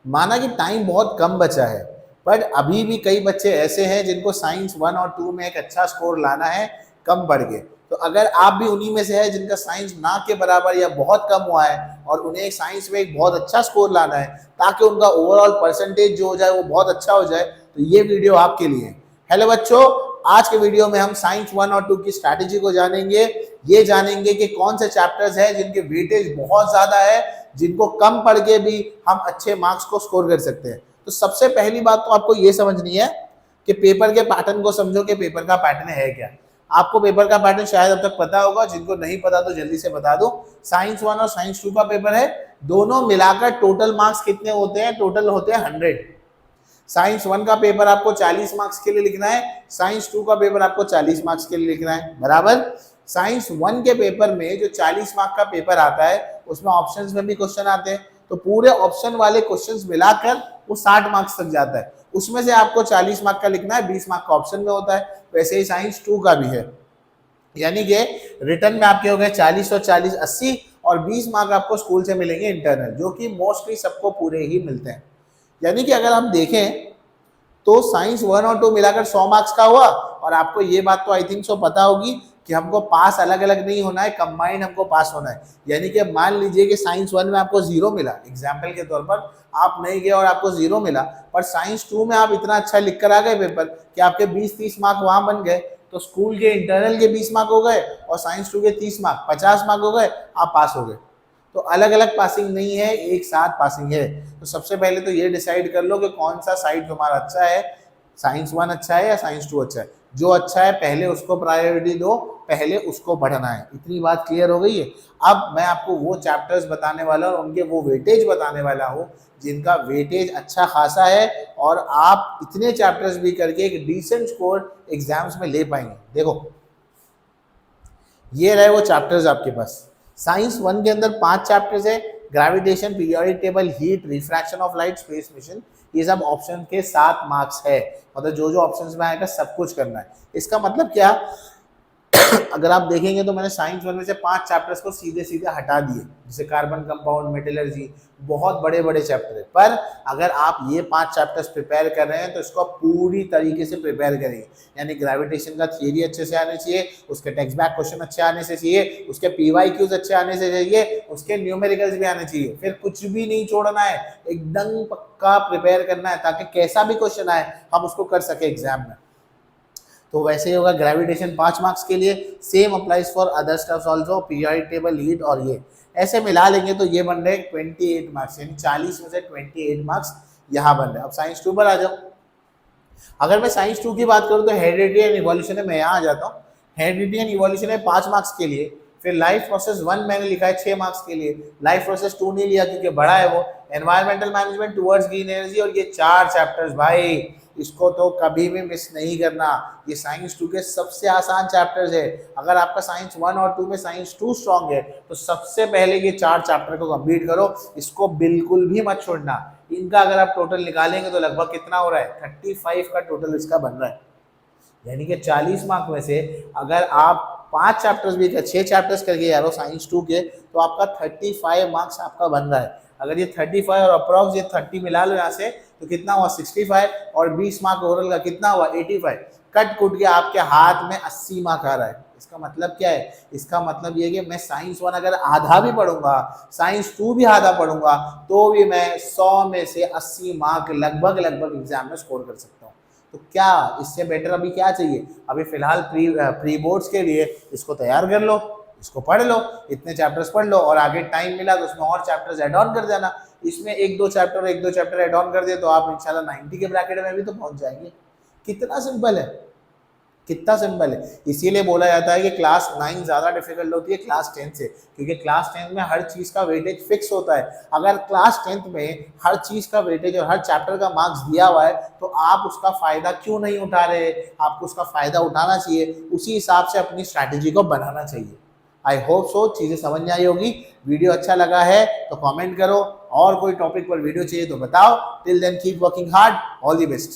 माना कि टाइम बहुत कम बचा है, पर अभी भी कई बच्चे ऐसे हैं जिनको साइंस 1 और 2 में एक अच्छा स्कोर लाना है कम पढ़ के। तो अगर आप भी उन्हीं में से है जिनका साइंस ना के बराबर या बहुत कम हुआ है और उन्हें साइंस में एक बहुत अच्छा स्कोर लाना है ताकि उनका ओवरऑल परसेंटेज जो हो जाए वो बहुत अच्छा हो जाए, तो ये वीडियो आपके लिए है। हेलो बच्चों, आज के वीडियो में हम साइंस 1 और 2 की स्ट्रैटेजी को जानेंगे। ये जानेंगे कि कौन से चैप्टर्स हैं जिनके वेटेज बहुत ज्यादा है, जिनको कम पढ़ के भी हम अच्छे मार्क्स को स्कोर कर सकते हैं। तो सबसे पहली बात तो आपको ये समझनी है कि पेपर के पैटर्न को समझो कि पेपर का पैटर्न है क्या। आपको पेपर का पैटर्न शायद अब तक पता होगा, जिनको नहीं पता तो जल्दी से बता दूं। साइंस 1 और साइंस 2 का पेपर है, दोनों मिलाकर टोटल मार्क्स कितने होते हैं? टोटल होते हैं 100। साइंस 1 का पेपर आपको 40 मार्क्स के लिए लिखना है, साइंस 2 का पेपर आपको 40 मार्क्स के लिए लिखना है, बराबर। साइंस 1 के पेपर में जो 40 मार्क का पेपर आता है उसमें ऑप्शंस में भी क्वेश्चन आते हैं, तो पूरे ऑप्शन वाले क्वेश्चंस मिलाकर वो 60 मार्क्स तक जाता है। उसमें से आपको 40 मार्क का लिखना है, 20 मार्क का ऑप्शन में होता है। वैसे ही साइंस 2 का भी है, यानी कि रिटर्न में आपके हो गए 40 और 40 80 और 20 मार्क आपको स्कूल से मिलेंगे इंटरनल, जो कि मोस्टली सबको पूरे ही मिलते हैं। यानी कि अगर हम देखें तो साइंस 1 और 2 मिलाकर 100 मार्क्स का हुआ। और आपको ये बात तो आई थिंक सो पता होगी कि हमको पास अलग अलग नहीं होना है, कंबाइंड हमको पास होना है। यानी कि मान लीजिए कि साइंस 1 में आपको 0 मिला, एग्जाम्पल के तौर पर आप नहीं गए और आपको 0 मिला, पर साइंस 2 में आप इतना अच्छा लिख कर आ गए पेपर कि आपके 20-30 मार्क वहां बन गए, तो स्कूल के इंटरनल के 20 मार्क हो गए और साइंस 2 के 30 मार्क 50 मार्क हो गए, आप पास हो गए। तो अलग अलग पासिंग नहीं है, एक साथ पासिंग है। तो सबसे पहले तो ये डिसाइड कर लो कि कौन सा साइड तुम्हारा अच्छा है, साइंस 1 अच्छा है या साइंस 2 अच्छा है। जो अच्छा है पहले उसको प्रायोरिटी दो, पहले उसको पढ़ना है। इतनी बात क्लियर हो गई है। अब मैं आपको वो चैप्टर्स बताने वाला हूँ और उनके वो वेटेज बताने वाला हूँ जिनका वेटेज अच्छा खासा है और आप इतने चैप्टर्स भी करके एक डिसेंट स्कोर एग्जाम्स में ले पाएंगे। देखो, ये रहे वो चैप्टर्स आपके पास। साइंस 1 के अंदर 5 चैप्टर्स है, gravitation, periodic table, heat, refraction of light, space mission. ये सब ऑप्शन के 7 मार्क्स है, मतलब जो जो ऑप्शंस में आएगा सब कुछ करना है। इसका मतलब क्या, अगर आप देखेंगे तो मैंने साइंस 1 में से 5 चैप्टर्स को सीधे सीधे हटा दिए, जैसे कार्बन कंपाउंड, मेटलर्जी, बहुत बड़े बड़े चैप्टर है। पर अगर आप ये 5 चैप्टर्स प्रिपेयर कर रहे हैं तो इसको पूरी तरीके से प्रिपेयर करेंगे। यानी ग्रेविटेशन का थियरी अच्छे से आने चाहिए, उसके टेक्स्ट बैक क्वेश्चन अच्छे आने से चाहिए, उसके PYQs अच्छे आने से चाहिए, उसके न्यूमेरिकल्स भी आने चाहिए। फिर कुछ भी नहीं छोड़ना है, एकदम पक्का प्रिपेयर करना है ताकि कैसा भी क्वेश्चन आए हम उसको कर सके एग्जाम में। तो वैसे ही होगा ग्रेविटेशन 5 मार्क्स के लिए, same applies for other stuffs also, periodic table, heat और ये ऐसे मिला लेंगे तो ये बन रहे 28 मार्क्स, यानी 40 में से 28 मार्क्स यहाँ बन रहे। अब साइंस 2 पर आ जाओ। अगर मैं साइंस 2 की बात करूँ तो हेरिडिटी एंड इवोल्यूशन है, मैं यहाँ आ जाता हूँ। हेरिडिटी एंड इवोल्यूशन है 5 मार्क्स के लिए, फिर लाइफ प्रोसेस 1 मैंने लिखा है 6 मार्क्स के लिए, लाइफ प्रोसेस 2 नहीं लिया क्योंकि बड़ा है वो, environmental management towards green energy, और ये 4 चैप्टर्स भाई इसको तो कभी भी मिस नहीं करना। ये साइंस 2 के सबसे आसान चैप्टर्स है। अगर आपका साइंस 1 और 2 में साइंस 2 स्ट्रॉन्ग है तो सबसे पहले ये 4 चैप्टर को कंप्लीट करो, इसको बिल्कुल भी मत छोड़ना। इनका अगर आप टोटल निकालेंगे तो लगभग कितना हो रहा है, 35 का टोटल इसका बन रहा है। यानी कि 40 मार्क में से अगर आप 5 चैप्टर्स भी 6 चैप्टर्स करके यारो साइंस 2 के, तो आपका 35 मार्क्स आपका बन रहा है। अगर ये 35 और अप्रॉक्स ये 30 मिला लो यहाँ से तो कितना हुआ 65, और 20 मार्क ओवरऑल का कितना हुआ 85। कट कुट के आपके हाथ में 80 मार्क आ रहा है। इसका मतलब क्या है, इसका मतलब ये कि मैं साइंस 1 अगर आधा भी पढ़ूंगा, साइंस 2 भी आधा पढ़ूंगा, तो भी मैं 100 में से 80 मार्क लगभग एग्जाम में स्कोर कर सकता हूँ। तो क्या इससे बेटर अभी क्या चाहिए? अभी फिलहाल प्री बोर्ड्स के लिए इसको तैयार कर लो, इसको पढ़ लो, इतने चैप्टर्स पढ़ लो, और आगे टाइम मिला तो उसमें और चैप्टर्स ऐड ऑन कर देना। इसमें एक दो चैप्टर ऐड ऑन कर दिए तो आप इंशाल्लाह 90 के ब्रैकेट में भी तो पहुंच जाएंगे। कितना सिंपल है, कितना सिंपल है। इसीलिए बोला जाता है कि क्लास 9 ज्यादा डिफिकल्ट होती है क्लास 10 से, क्योंकि क्लास 10 में हर चीज का वेटेज फिक्स होता है। अगर क्लास 10 में हर चीज का वेटेज और हर चैप्टर का मार्क्स दिया हुआ है तो आप उसका फायदा क्यों नहीं उठा रहे? आपको उसका फायदा उठाना चाहिए, उसी हिसाब से अपनी स्ट्रैटेजी को बनाना चाहिए। आई होप सो चीजें समझ में आई होगी। वीडियो अच्छा लगा है तो कमेंट करो, और कोई टॉपिक पर वीडियो चाहिए तो बताओ। Till then keep working hard, all the best.